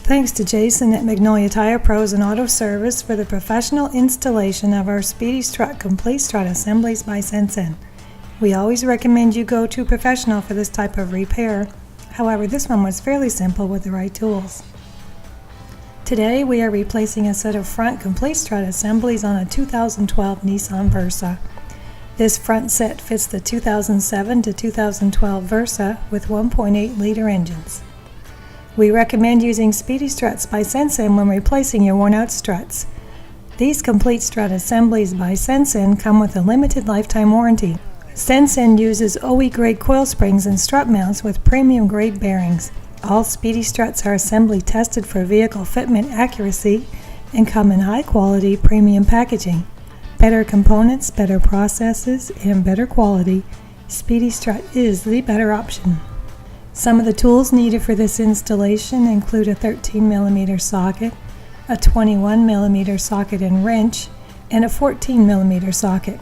Thanks to Jason at Magnolia Tire Pros and Auto Service for the professional installation of our Speedy Strut Complete Strut Assemblies by Sensen. We always recommend you go to a professional for this type of repair. However, this one was fairly simple with the right tools. Today we are replacing a set of front complete strut assemblies on a 2012 Nissan Versa. This front set fits the 2007 to 2012 Versa with 1.8 liter engines. We recommend using Speedy Struts by Sensen when replacing your worn-out struts. These complete strut assemblies by Sensen come with a limited lifetime warranty. Sensen uses OE-grade coil springs and strut mounts with premium-grade bearings. All Speedy Struts are assembly tested for vehicle fitment accuracy and come in high-quality premium packaging. Better components, better processes, and better quality, Speedy Strut is the better option. Some of the tools needed for this installation include a 13mm socket, a 21mm socket and wrench, and a 14mm socket.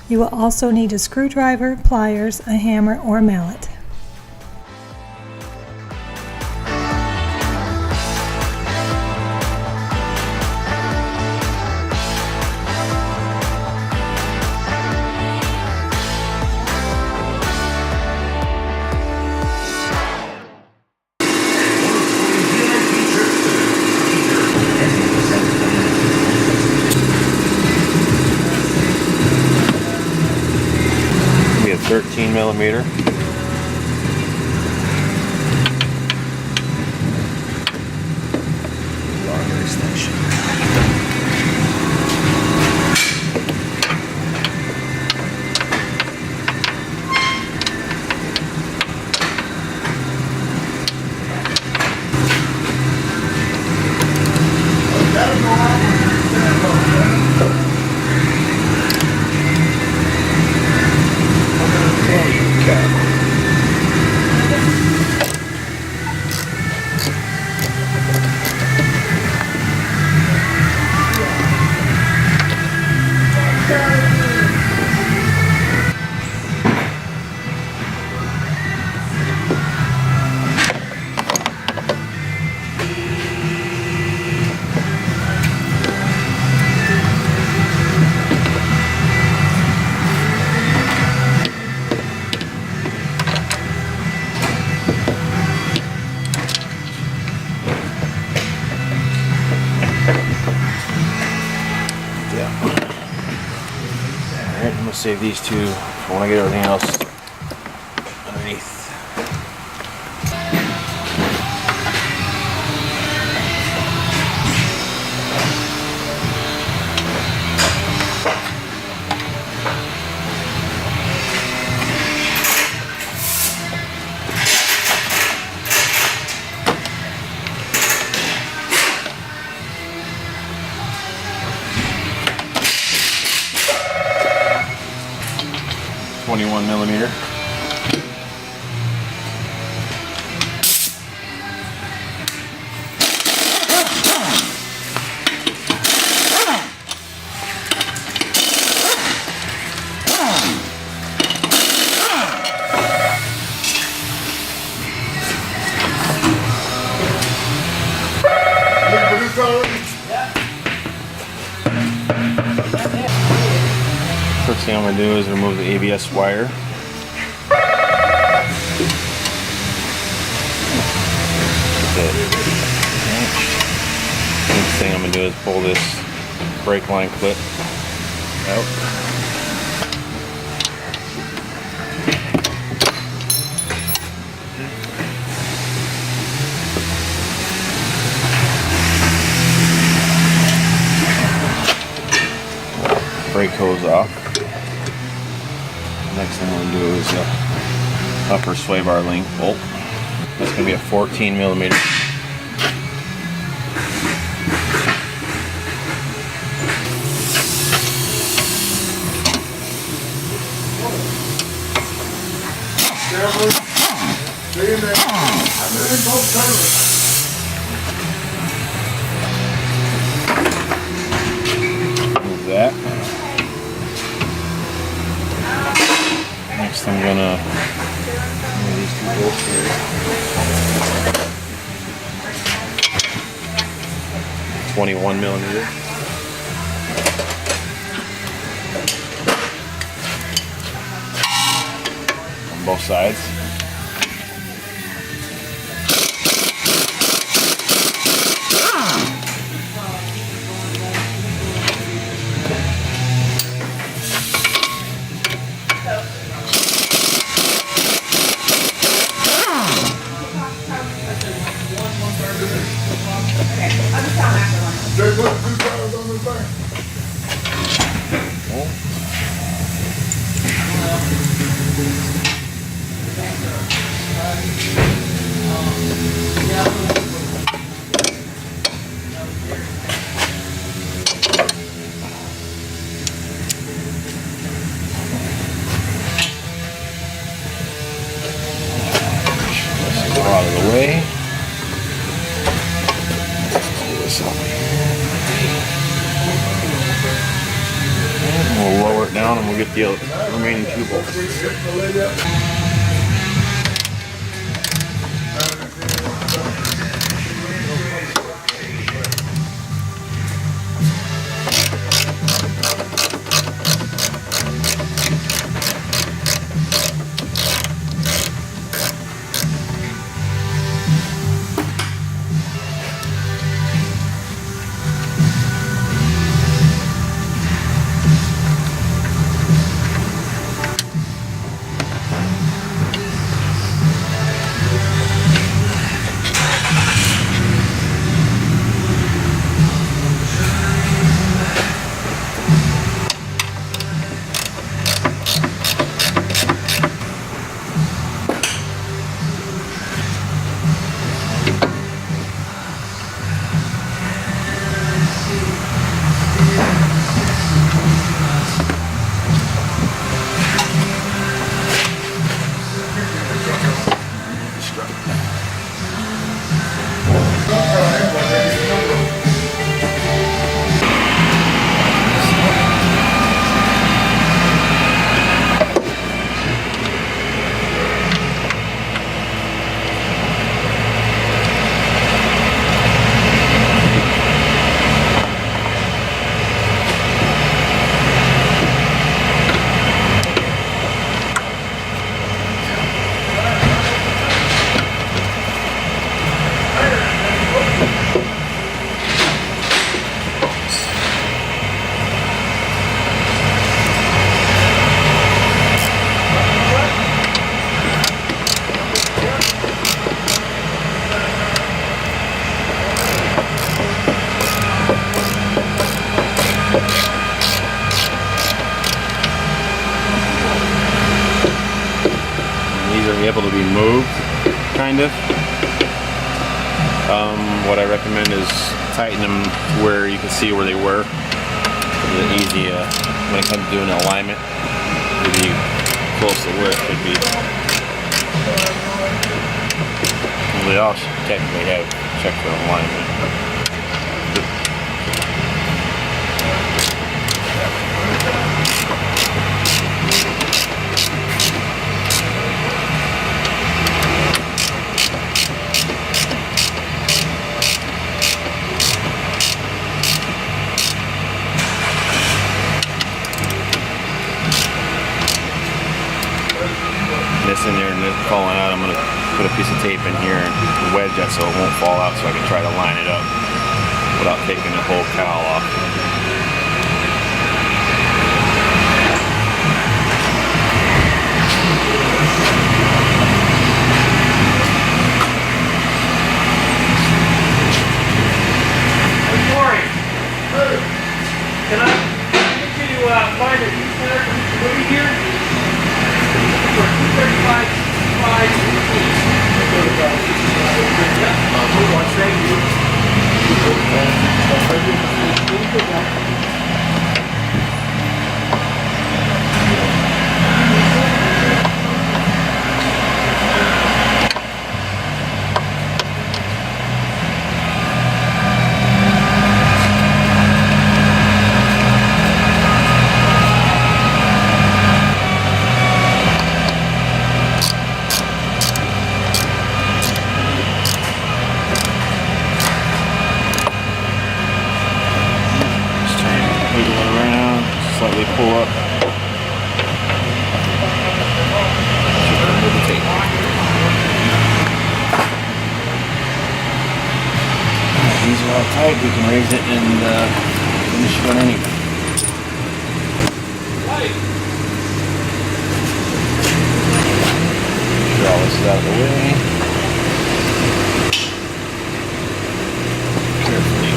You will also need a screwdriver, pliers, a hammer, or mallet. Be a 13mm. Longer extension. Alright, I'm going to save these two for when I get everything else underneath. $21mm. First thing I'm going to do is remove the ABS wire. Next thing I'm going to do is pull this brake line clip out. Brake hose off. Next thing I'm going to do is upper sway bar link bolt. That's going to be a 14mm. Move that. Next I'm gonna move these two bolts here. 21 millimeter. On both sides. Out of the way. Let's do this up. And we'll lower it down and we'll get the remaining 2 bolts. Able to be moved, kind of. What I recommend is tighten them to where you can see where they were. It's easy when it comes to doing alignment, to be close to where it should be. We all should technically have checked for alignment. This in there and this falling out, I'm going to put a piece of tape in here and wedge that so it won't fall out, so I can try to line it up without taking the whole cowl off. Good morning. Can I get you to find a new center over here? For 235 5 Yep. Thank you. tight, we can raise it and finish it on anything. Get all this out of the way. Carefully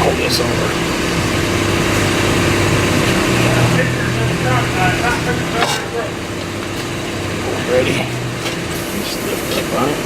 pull this over. Ready. Just lift up on it.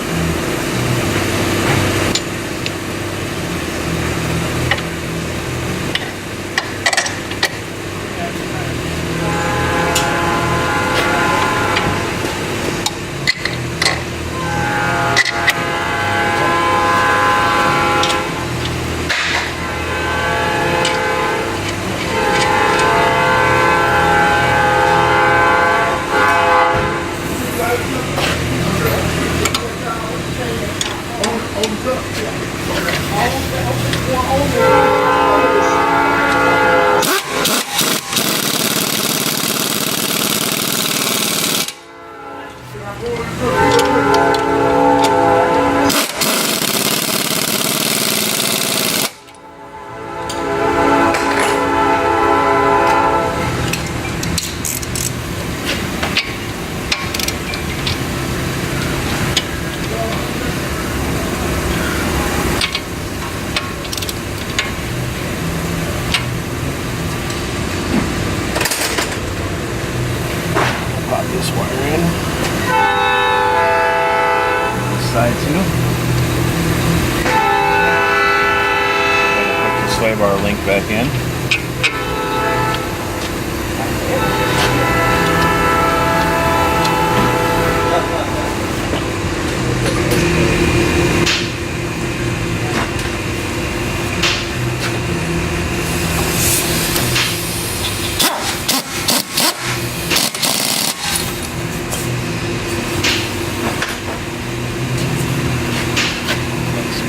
Pop this wire in. This side too. Put the sway bar link back in.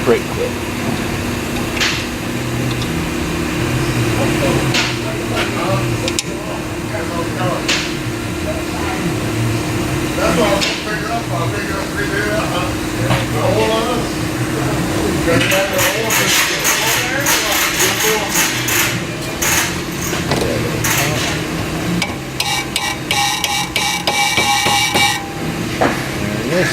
Brake clip. That's all. I'll pick it up. I'll pick it up. Pick it up. Hold on. There it is.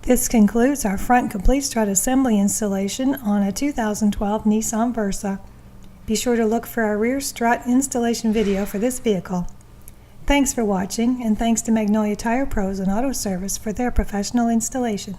This concludes our front complete strut assembly installation on a 2012 Nissan Versa. Be sure to look for our rear strut installation video for this vehicle. Thanks for watching, and thanks to Magnolia Tire Pros and Auto Service for their professional installation.